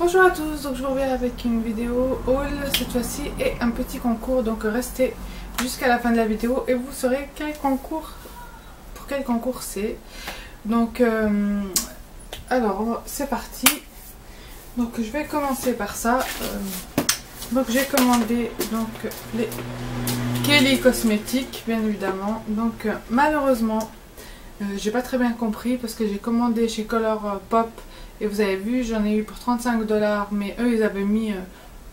Bonjour à tous, donc je vous reviens avec une vidéo haul cette fois-ci et un petit concours, donc restez jusqu'à la fin de la vidéo et vous saurez quel concours, pour quel concours c'est. Donc alors c'est parti. Donc je vais commencer par ça. Donc j'ai commandé donc les Kelly Cosmetics bien évidemment. Donc malheureusement j'ai pas très bien compris parce que j'ai commandé chez Color Pop. Et vous avez vu, j'en ai eu pour 35 $, mais eux ils avaient mis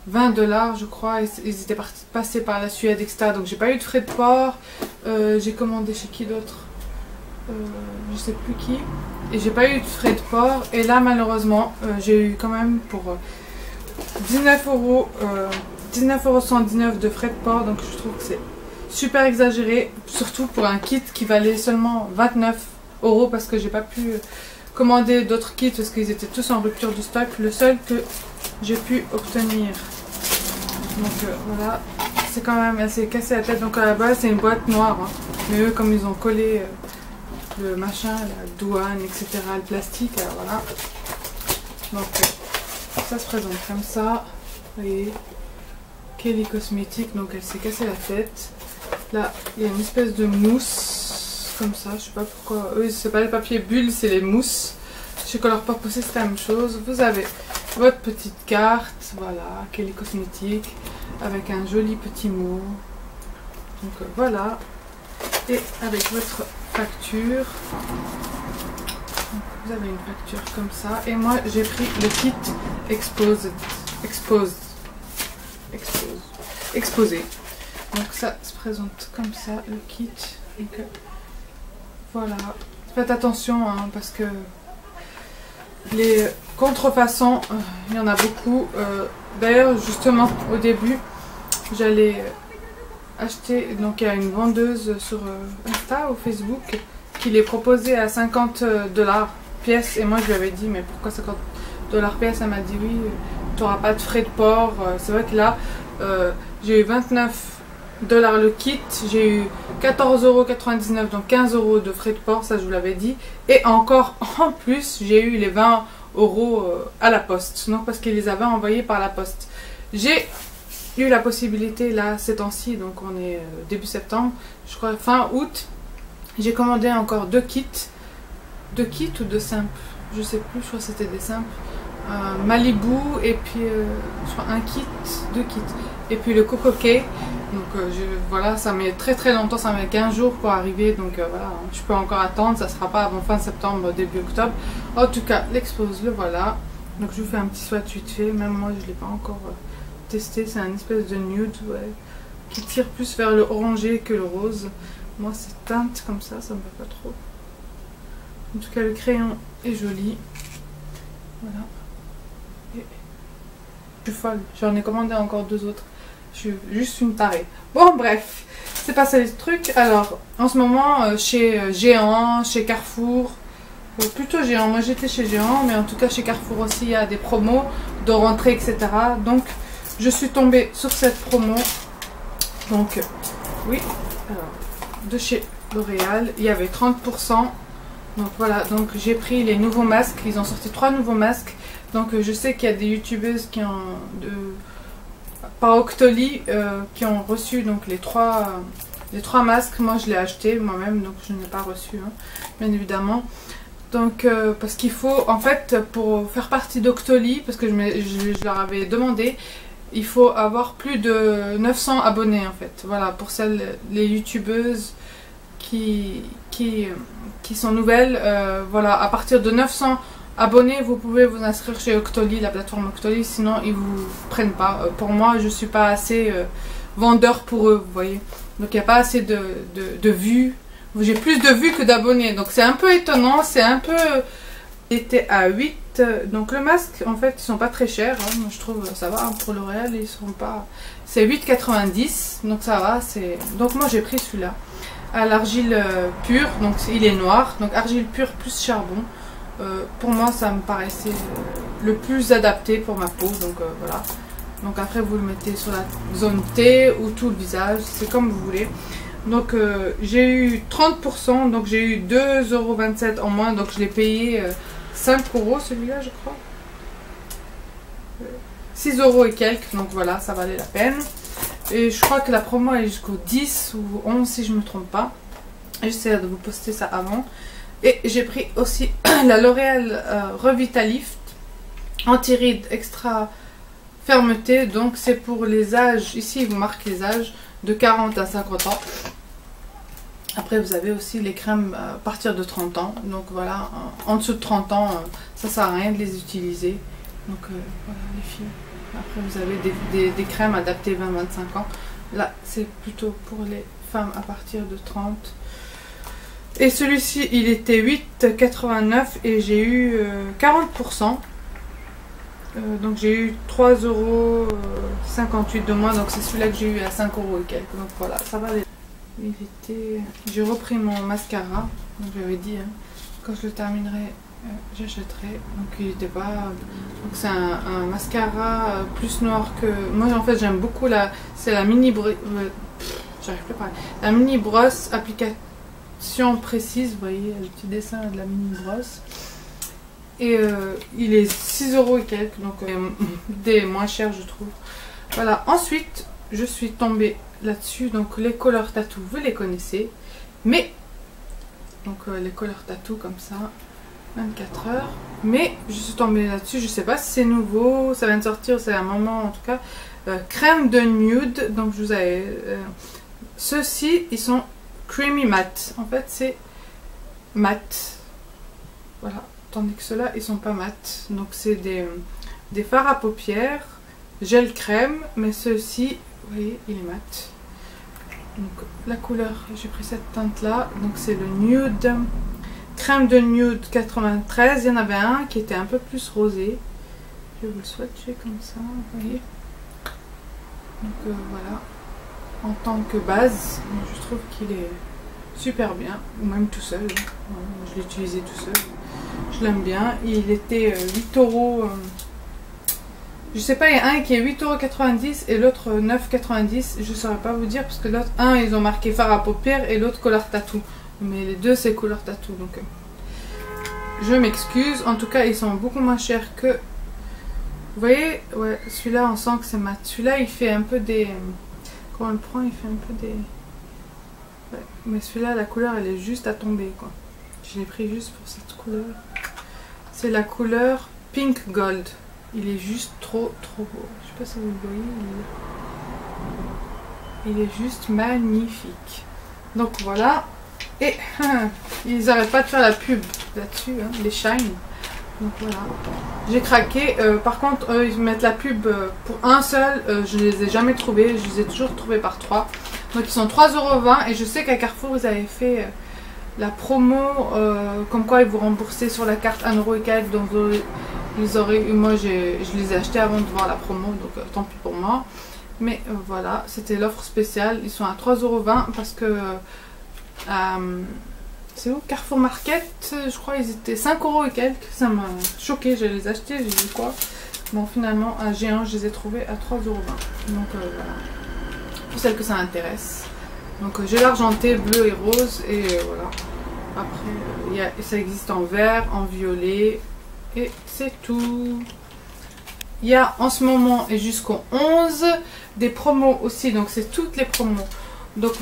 20 $ je crois, et ils étaient passés par la Suède, etc. Donc j'ai pas eu de frais de port. J'ai commandé chez qui d'autre, je sais plus qui, et j'ai pas eu de frais de port. Et là malheureusement j'ai eu quand même pour 19,119 € de frais de port. Donc je trouve que c'est super exagéré, surtout pour un kit qui valait seulement 29 € parce que j'ai pas pu commander d'autres kits parce qu'ils étaient tous en rupture de stock. Le seul que j'ai pu obtenir, donc voilà, c'est quand même assez cassé la tête. Donc à la base c'est une boîte noire, hein. Mais eux comme ils ont collé le machin, la douane, etc., le plastique, alors voilà. Donc ça se présente comme ça, vous voyez, Kelly Cosmetics. Donc elle s'est cassé la tête. Là il y a une espèce de mousse comme ça, je sais pas pourquoi. Eux c'est pas les papiers bulles, c'est les mousses. Chez Color Pop aussi c'est la même chose. Vous avez votre petite carte, voilà, Kelly Cosmetics, avec un joli petit mot. Donc voilà, et avec votre facture. Donc, vous avez une facture comme ça. Et moi j'ai pris le kit exposé. Donc ça se présente comme ça, le kit. Donc, voilà, faites attention hein, parce que les contrefaçons, il y en a beaucoup. D'ailleurs justement au début j'allais acheter, donc il y a une vendeuse sur Insta ou Facebook qui les proposait à 50 $ pièce, et moi je lui avais dit mais pourquoi 50 $ pièce. Elle m'a dit oui, tu n'auras pas de frais de port. C'est vrai que là j'ai eu 29 $ le kit, j'ai eu 14,99 €, donc 15 € de frais de port, ça je vous l'avais dit. Et encore en plus j'ai eu les 20 € à la poste, donc parce qu'ils les avaient envoyés par la poste. J'ai eu la possibilité là ces temps-ci, donc on est début septembre, je crois fin août, j'ai commandé encore deux kits ou deux simples, je sais plus, je crois que c'était des simples. Malibu et puis je crois un kit, deux kits, et puis le Coco K. Donc voilà, ça met très longtemps, ça met 15 jours pour arriver. Donc voilà, je peux encore attendre, ça sera pas avant fin septembre, début octobre. En tout cas, l'expose, le voilà. Donc je vous fais un petit swatch vite fait, même moi je l'ai pas encore testé. C'est un espèce de nude, ouais, qui tire plus vers le orangé que le rose. Moi c'est teinte comme ça me va pas trop. En tout cas le crayon est joli. Voilà. Et je suis folle, j'en ai commandé encore deux autres. Je suis juste une tarée. Bon bref, c'est pas ça les trucs. Alors en ce moment chez Géant, chez Carrefour, plutôt Géant, moi j'étais chez Géant, mais en tout cas chez Carrefour aussi il y a des promos de rentrée, etc. Donc je suis tombée sur cette promo. Donc oui, alors de chez L'Oréal, il y avait 30%. Donc voilà, donc j'ai pris les nouveaux masques. Ils ont sorti 3 nouveaux masques. Donc je sais qu'il y a des youtubeuses qui ont par Octoly qui ont reçu donc les trois masques. Moi je l'ai acheté moi-même, donc je n'ai pas reçu hein, bien évidemment. Donc parce qu'il faut en fait, pour faire partie d'Octoly, parce que je leur avais demandé, il faut avoir plus de 900 abonnés en fait. Voilà, pour les youtubeuses qui sont nouvelles, voilà, à partir de 900 abonnés, vous pouvez vous inscrire chez Octoly, la plateforme Octoly, sinon ils vous prennent pas. Pour moi, je suis pas assez vendeur pour eux, vous voyez. Donc il n'y a pas assez de vues. J'ai plus de vues que d'abonnés, donc c'est un peu étonnant, c'est un peu... Il était à 8, donc le masque, en fait, ils sont pas très chers, hein. Moi je trouve ça va, hein, pour L'Oréal, ils sont pas... C'est 8,90, donc ça va, c'est... Donc moi j'ai pris celui-là, à l'argile pure, donc il est noir, donc argile pure plus charbon. Pour moi ça me paraissait le plus adapté pour ma peau, donc voilà. Donc après vous le mettez sur la zone T ou tout le visage, c'est comme vous voulez. Donc j'ai eu 30%, donc j'ai eu 2,27 € en moins, donc je l'ai payé 5 € celui-là je crois. 6 € et quelques, donc voilà, ça valait la peine. Et je crois que la promo est jusqu'au 10 ou 11 si je ne me trompe pas. J'essaie de vous poster ça avant. Et j'ai pris aussi la L'Oréal Revitalift anti-rides extra fermeté. Donc c'est pour les âges, ici il vous marque les âges de 40 à 50 ans. Après vous avez aussi les crèmes à partir de 30 ans. Donc voilà, en dessous de 30 ans, ça sert à rien de les utiliser. Donc voilà les filles. Après vous avez des crèmes adaptées 20-25 ans. Là c'est plutôt pour les femmes à partir de 30. Et celui-ci il était 8,89 et j'ai eu 40%. Donc j'ai eu 3,58 € de moins. Donc c'est celui-là que j'ai eu à 5 € et quelques. Donc voilà, ça va. J'ai repris mon mascara. Donc j'avais dit, hein, quand je le terminerai, j'achèterai. Donc il n'était pas. Donc c'est un mascara plus noir que. Moi en fait j'aime beaucoup la. C'est la mini. J'arrive plus à parler. La mini brosse application précise. Vous voyez le petit dessin de la mini brosse. Et il est 6 € et quelques. Donc des moins chers je trouve. Voilà. Ensuite je suis tombée là-dessus. Donc les Color Tattoo vous les connaissez. Mais. Donc les Color Tattoo comme ça. 24 heures. Mais je suis tombée là-dessus. Je sais pas si c'est nouveau. Ça vient de sortir. C'est un moment en tout cas. Crème de nude. Donc je vous avais. Ceux-ci ils sont creamy matte. En fait c'est mat. Voilà. Tandis que ceux-là ils sont pas mat. Donc c'est des fards à paupières. Gel crème. Mais ceux-ci, vous voyez, il est mat. Donc la couleur, j'ai pris cette teinte là. Donc c'est le nude. Crème de nude 93. Il y en avait un qui était un peu plus rosé. Je vais vous le swatcher comme ça, vous voyez. Donc voilà. En tant que base, je trouve qu'il est super bien. Ou même tout seul. Je l'ai utilisé tout seul. Je l'aime bien. Il était 8 €. Je sais pas, il y a un qui est 8,90 € et l'autre 9,90 €. Je ne saurais pas vous dire parce que l'autre, un ils ont marqué fard à paupières et l'autre Color Tattoo. Mais les deux c'est Color Tattoo. Donc je m'excuse. En tout cas, ils sont beaucoup moins chers que. Vous voyez, ouais, celui-là on sent que c'est mat. Celui-là il fait un peu des. Quand on le prend, il fait un peu des. Ouais. Mais celui-là, la couleur elle est juste à tomber quoi. Je l'ai pris juste pour cette couleur. C'est la couleur Pink Gold. Il est juste trop beau. Je sais pas si vous le voyez. Il est juste magnifique. Donc voilà. Et ils n'arrêtent pas de faire la pub là-dessus, hein, les Shine. Donc voilà. J'ai craqué. Par contre, eux, ils mettent la pub pour un seul. Je ne les ai jamais trouvés. Je les ai toujours trouvés par 3. Donc ils sont 3,20 € et je sais qu'à Carrefour, ils avaient fait la promo comme quoi ils vous remboursaient sur la carte 1 € et quelques. Donc moi je les ai achetés avant de voir la promo. Donc tant pis pour moi. Mais voilà, c'était l'offre spéciale. Ils sont à 3,20 € parce que c'est où Carrefour Market, je crois ils étaient 5 € et quelques. Ça m'a choqué, je les ai achetés, j'ai dit quoi. Bon finalement à Géant je les ai trouvés à 3,20 €. Donc voilà, pour celles que ça intéresse. Donc j'ai l'argenté, bleu et rose et voilà. Après ça existe en vert, en violet et c'est tout. Il y a en ce moment et jusqu'au 11 des promos aussi, donc c'est toutes les promos. Donc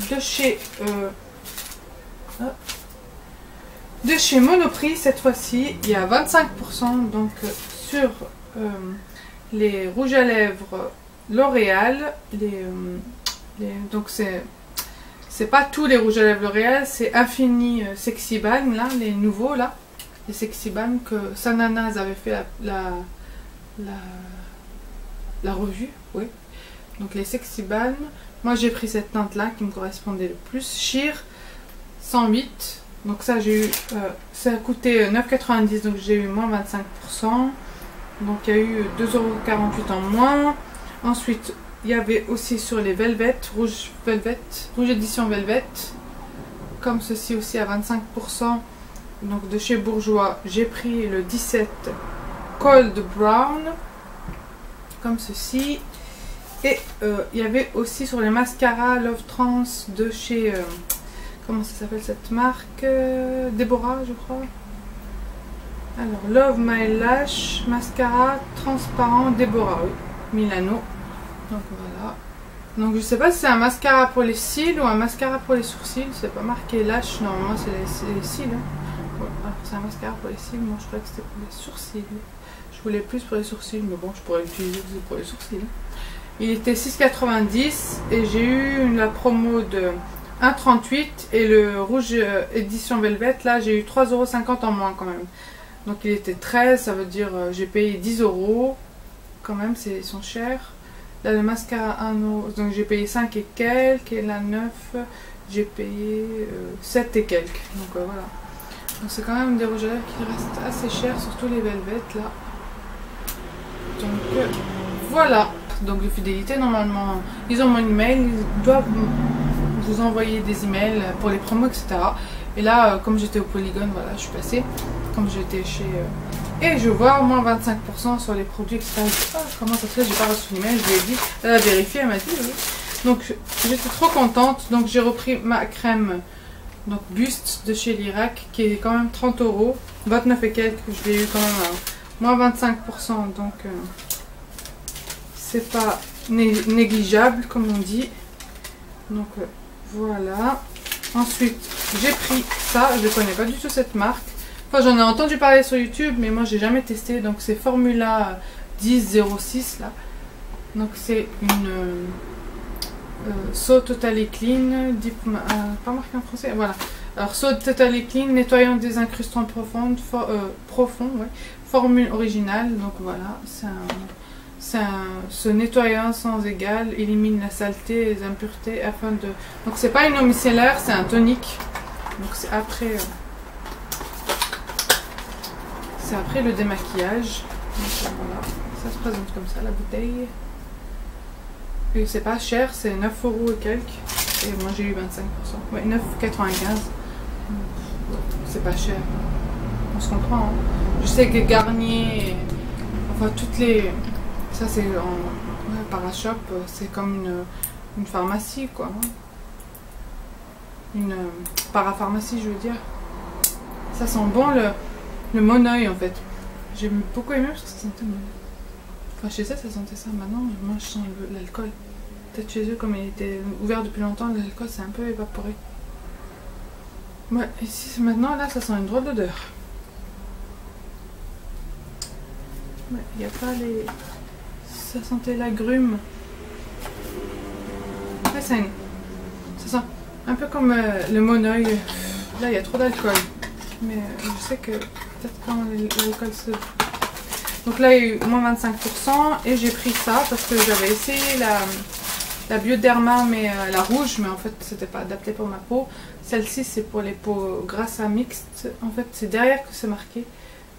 de chez Monoprix cette fois-ci, il y a 25% donc sur les rouges à lèvres L'Oréal. Donc c'est pas tous les rouges à lèvres L'Oréal, c'est Infini Sexy Balm là, les nouveaux là, les Sexy Balm que Sananas avait fait la revue, oui. Donc les Sexy Balm. Moi j'ai pris cette teinte là qui me correspondait le plus. Sheer 108. Donc ça j'ai eu, ça a coûté 9,90 €, donc j'ai eu moins 25%. Donc il y a eu 2,48 € en moins. Ensuite il y avait aussi sur les Velvet, rouge édition Velvet, comme ceci aussi à 25%. Donc de chez Bourjois, j'ai pris le 17 Cold Brown, comme ceci. Et il y avait aussi sur les mascaras Love Trans de chez... comment ça s'appelle cette marque, Déborah je crois. Alors Love My Lash Mascara transparent Déborah, oui. Milano. Donc voilà. Donc je sais pas si c'est un mascara pour les cils ou un mascara pour les sourcils. C'est pas marqué lash, normalement c'est les cils. Hein. Ouais, alors c'est un mascara pour les cils, moi je croyais que c'était pour les sourcils. Je voulais plus pour les sourcils, mais bon je pourrais l'utiliser pour les sourcils. Il était 6,90 et j'ai eu la promo de 1,38 et le rouge édition Velvet, là j'ai eu 3,50 € en moins quand même. Donc il était 13, ça veut dire j'ai payé 10 € quand même, ils sont chers. Là le mascara 1 €, donc j'ai payé 5 et quelques, et la 9 j'ai payé 7 et quelques. Donc voilà. Donc c'est quand même des rouges à lèvres qui restent assez chers, surtout les Velvet là. Donc voilà. Donc de fidélité, normalement ils ont mon email, ils doivent vous envoyer des emails pour les promos, etc. Et là comme j'étais au Polygone, voilà, je suis passée, comme j'étais chez et je vois au moins 25% sur les produits, etc. Ah, comment ça se fait, j'ai pas reçu l'email, je lui ai dit, elle a vérifié, elle m'a dit oui. Donc j'étais trop contente, donc j'ai repris ma crème donc Buste de chez Lirac qui est quand même 30 €, 29 et quelques, je l'ai eu quand même à moins 25%, donc c'est pas négligeable comme on dit. Donc voilà. Ensuite j'ai pris ça, je connais pas du tout cette marque. Enfin j'en ai entendu parler sur YouTube mais moi j'ai jamais testé. Donc c'est Formula 1006 là. Donc c'est une So Totally Clean pas marqué en français, voilà. Alors So Totally Clean, nettoyant des incrustants profonds, ouais. Formule originale, donc voilà, ce nettoyant sans égal élimine la saleté et les impuretés afin de... Donc c'est pas une eau micellaire, c'est un tonique. Donc c'est après le démaquillage. Donc voilà, ça se présente comme ça la bouteille. Et c'est pas cher, c'est 9 € et quelques. Et moi j'ai eu 25%. Ouais, 9,95. C'est pas cher. On se comprend. Hein. Je sais que Garnier, enfin toutes les... Ça c'est en Parashop, c'est comme une pharmacie quoi. Une parapharmacie je veux dire. Ça sent bon le Moneuil en fait. J'ai beaucoup aimé parce que ça sentait bon. Enfin chez ça sentait ça, maintenant moi je sens l'alcool. Peut-être chez eux comme il était ouvert depuis longtemps, l'alcool s'est un peu évaporé. Ouais, ici maintenant là ça sent une drôle d'odeur. Ouais, il n'y a pas les... Ça sentait l'agrume. Là, ça sent un peu comme le Moneuil. Là, il y a trop d'alcool. Mais je sais que peut-être quand l'alcool se... Donc là, il y a eu moins 25%. Et j'ai pris ça parce que j'avais essayé la Bioderma, mais la rouge. Mais en fait, c'était pas adapté pour ma peau. Celle-ci, c'est pour les peaux grasses à mixtes. En fait, c'est derrière que c'est marqué.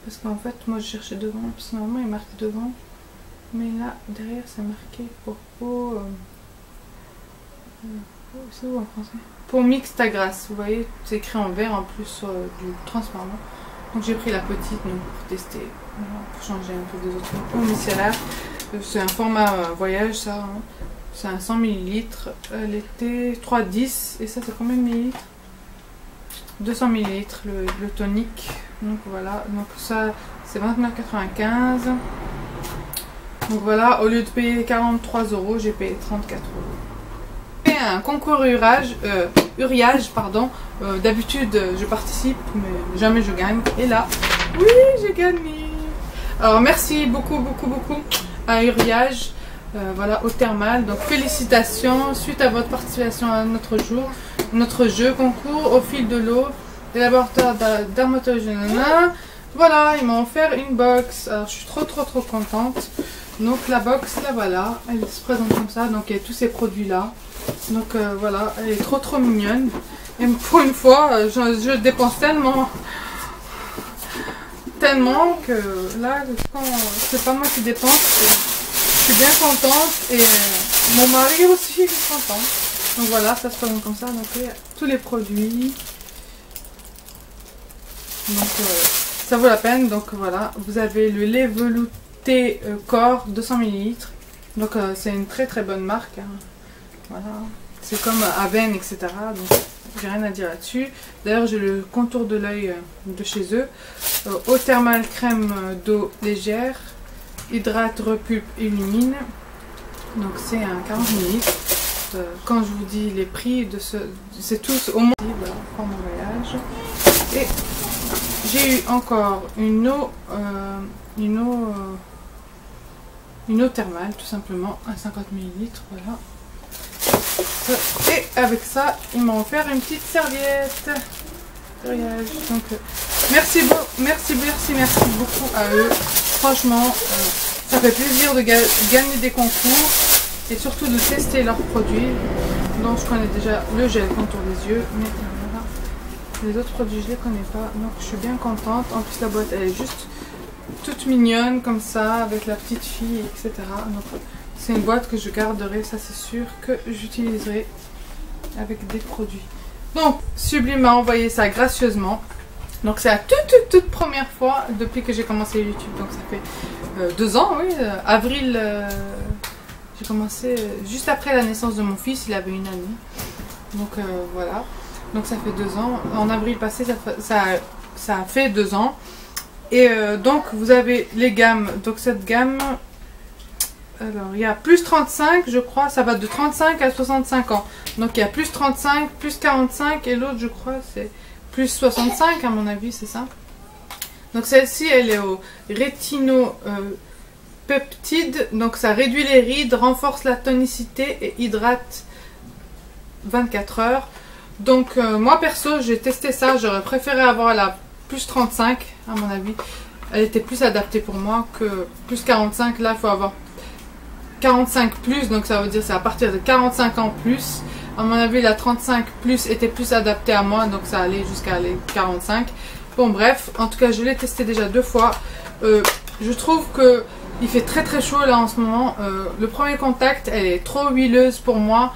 Parce qu'en fait, moi, je cherchais devant. Parce que normalement, il marque devant. Mais là, derrière, c'est marqué pour peau... c'est où en français? Peau mixte à grasse. Vous voyez, c'est écrit en vert en plus sur du transparent. Donc j'ai pris la petite donc, pour tester. Voilà, pour changer un peu des autres peaux micellaires. C'est un format voyage, ça. Hein. C'est un 100 ml. Elle était 3,10. Et ça, c'est combien de millilitres? 200 ml le tonique. Donc voilà. Donc ça, c'est 29,95 €. Donc voilà, au lieu de payer 43 €, j'ai payé 34 €. J'ai un concours uriage, pardon. D'habitude, je participe, mais jamais je gagne. Et là, oui, j'ai gagné. Alors merci beaucoup à Uriage, voilà, au Thermal. Donc félicitations suite à votre participation à notre jeu concours au fil de l'eau des laboratoires dermatologie. Voilà, ils m'ont offert une box. Alors je suis trop contente. Donc la box, là voilà, elle se présente comme ça, donc il y a tous ces produits là. Donc voilà, elle est trop mignonne. Et pour une fois, je dépense tellement que là, quand c'est pas moi qui dépense, je suis bien contente et mon mari aussi est content. Donc voilà, ça se présente comme ça, donc il y a tous les produits. Donc ça vaut la peine, donc voilà, vous avez le lait velouté corps 200 ml. Donc c'est une très bonne marque. Hein. Voilà, c'est comme Aven, etc. Donc j'ai rien à dire là-dessus. D'ailleurs j'ai le contour de l'œil de chez eux. Eau thermale crème d'eau légère, hydrate, repulpe, illumine. Donc c'est un 40 ml. Quand je vous dis les prix de ce, c'est tous au moins. Voilà, pour mon voyage. Et j'ai eu encore une eau thermale, tout simplement, un 50 ml. Voilà. Et avec ça, ils m'ont offert une petite serviette. Donc, merci beaucoup à eux. Franchement, ça fait plaisir de gagner des concours et surtout de tester leurs produits. Donc, je connais déjà le gel contour des yeux, mais voilà, les autres produits, je les connais pas. Donc, je suis bien contente. En plus, la boîte, elle est juste toute mignonne comme ça, avec la petite fille, etc. Donc, c'est une boîte que je garderai, ça c'est sûr, que j'utiliserai avec des produits. Donc, Sublime m'a envoyé ça gracieusement. Donc, c'est la toute première fois depuis que j'ai commencé YouTube. Donc, ça fait 2 ans, oui. Avril, j'ai commencé juste après la naissance de mon fils, il avait 1 année. Donc, voilà. Donc, ça fait 2 ans. En avril passé, ça a fait 2 ans. Et donc, vous avez les gammes. Donc, cette gamme... Alors, il y a plus 35, je crois, ça va de 35 à 65 ans. Donc, il y a plus 35, plus 45 et l'autre, je crois, c'est plus 65 à mon avis, c'est ça. Donc, celle-ci, elle est au rétinopeptide. Donc, ça réduit les rides, renforce la tonicité et hydrate 24 heures. Donc, moi, perso, j'ai testé ça. J'aurais préféré avoir la plus 35, à mon avis. Elle était plus adaptée pour moi que plus 45. Là, il faut avoir 45 plus, donc ça veut dire c'est à partir de 45 ans plus. À mon avis, la 35 plus était plus adaptée à moi, donc ça allait jusqu'à les 45. Bon bref, en tout cas je l'ai testé déjà 2 fois. Je trouve que il fait très chaud là en ce moment. Le premier contact, elle est trop huileuse pour moi.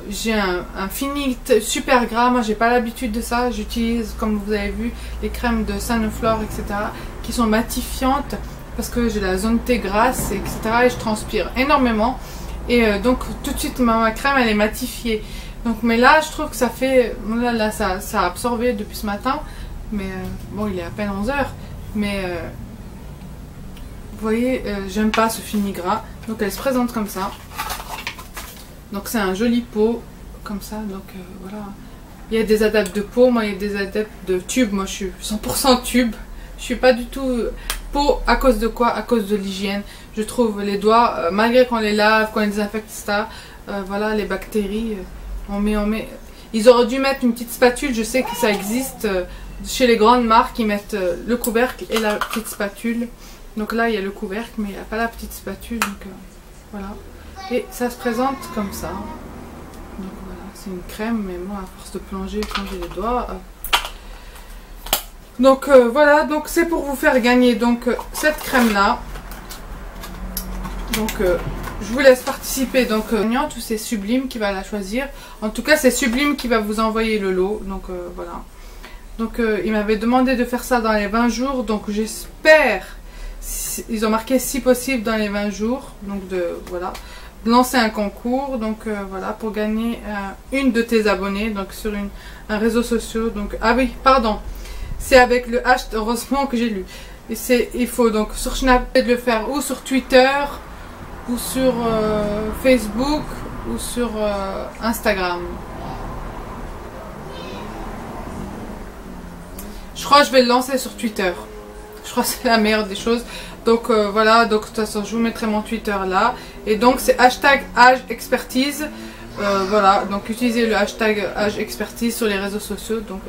J'ai un fini super gras, moi j'ai pas l'habitude de ça. J'utilise, comme vous avez vu, les crèmes de Sanoflore, etc. qui sont matifiantes. Parce que j'ai la zone T grasse, etc. et je transpire énormément. Et donc tout de suite ma crème elle est matifiée. Donc, mais là je trouve que ça fait... Là ça a absorbé depuis ce matin. Mais bon, il est à peine 11 h. Mais vous voyez, j'aime pas ce fini gras. Donc elle se présente comme ça. Donc c'est un joli pot. Comme ça, donc voilà. Il y a des adeptes de peau, moi il y a des adeptes de tube. Moi je suis 100% tube. Je suis pas du tout peau. À cause de quoi? À cause de l'hygiène. Je trouve les doigts, malgré qu'on les lave, qu'on les désinfecte, etc. Voilà, les bactéries, on met. Ils auraient dû mettre une petite spatule. Je sais que ça existe chez les grandes marques. Ils mettent le couvercle et la petite spatule. Donc là, il y a le couvercle, mais il n'y a pas la petite spatule. Donc voilà. Et ça se présente comme ça. Donc voilà, c'est une crème, mais moi, à force de plonger les doigts... Donc voilà, donc c'est pour vous faire gagner donc cette crème là. Donc je vous laisse participer. Donc tout c'est Sublime qui va la choisir. En tout cas c'est Sublime qui va vous envoyer le lot. Donc voilà. Donc il m'avait demandé de faire ça dans les 20 jours. Donc j'espère, ils ont marqué si possible dans les 20 jours. Donc voilà, de lancer un concours. Donc voilà, pour gagner une de tes abonnés. Donc sur un réseau social. Donc ah oui, pardon. C'est avec le hashtag, heureusement que j'ai lu. Il faut donc sur Snapchat le faire ou sur Twitter ou sur Facebook ou sur Instagram. Je crois que je vais le lancer sur Twitter. Je crois que c'est la meilleure des choses. Donc voilà, donc de toute façon je vous mettrai mon Twitter là. Et donc c'est hashtag #expertise. Voilà, donc utilisez le hashtag #expertise sur les réseaux sociaux. Donc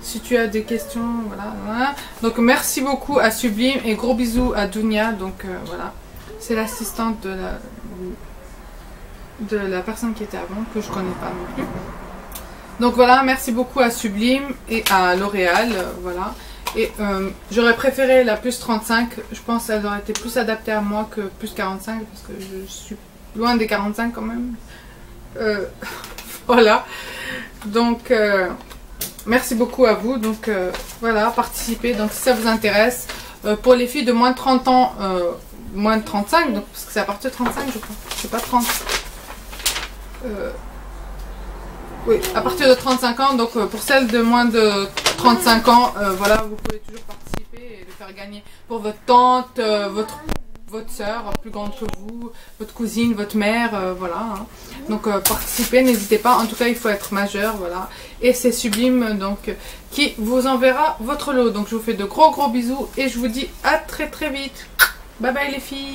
si tu as des questions, voilà. Donc merci beaucoup à Sublime et gros bisous à Dunia. Donc voilà, c'est l'assistante de la personne qui était avant, que je connais pas non plus. Donc voilà, merci beaucoup à Sublime et à L'Oréal, voilà. Et j'aurais préféré la plus 35, je pense qu'elle aurait été plus adaptée à moi que plus 45, parce que je suis loin des 45 quand même. Voilà, donc merci beaucoup à vous. Donc voilà, participez, donc si ça vous intéresse. Pour les filles de moins de 30 ans, moins de 35, donc, parce que c'est à partir de 35 je crois, je sais pas 30. Oui, à partir de 35 ans, donc pour celles de moins de 35 ans, voilà, vous pouvez toujours participer et le faire gagner pour votre tante, votre soeur plus grande que vous, votre cousine, votre mère, voilà. Hein. Donc participez, n'hésitez pas. En tout cas, il faut être majeur, voilà. Et c'est Sublime, donc, qui vous enverra votre lot. Donc je vous fais de gros bisous et je vous dis à très vite. Bye bye les filles.